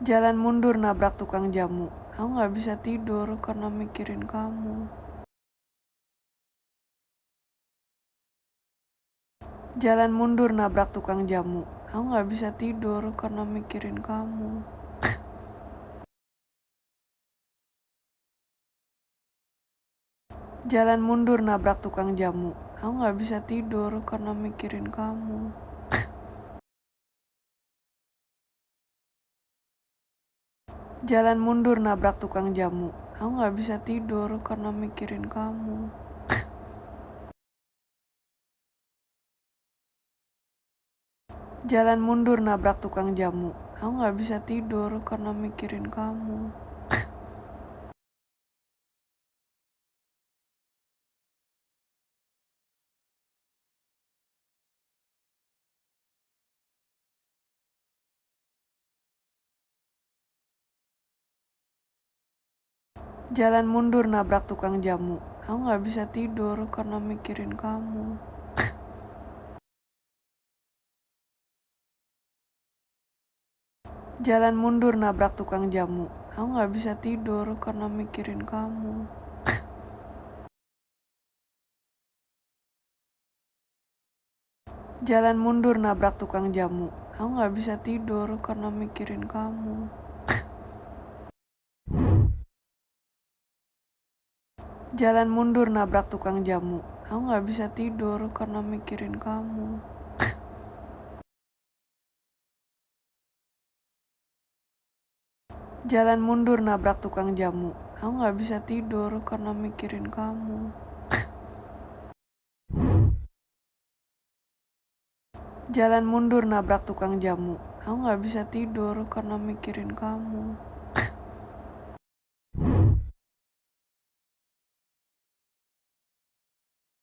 Jalan mundur nabrak tukang jamu. Aku gak bisa tidur karena mikirin kamu. Jalan mundur nabrak tukang jamu. Aku gak bisa tidur karena mikirin kamu. Jalan mundur nabrak tukang jamu. Aku gak bisa tidur karena mikirin kamu. Jalan mundur nabrak tukang jamu. Aku gak bisa tidur karena mikirin kamu. Jalan mundur nabrak tukang jamu. Aku gak bisa tidur karena mikirin kamu. Jalan mundur nabrak tukang jamu. Aku gak bisa tidur karena mikirin kamu. Jalan mundur nabrak tukang jamu. Aku gak bisa tidur karena mikirin kamu. Jalan mundur nabrak tukang jamu. Aku gak bisa tidur karena mikirin kamu. Jalan mundur nabrak tukang jamu. Aku gak bisa tidur karena mikirin kamu. Jalan mundur nabrak tukang jamu. Aku gak bisa tidur karena mikirin kamu. Jalan mundur nabrak tukang jamu. Aku gak bisa tidur karena mikirin kamu.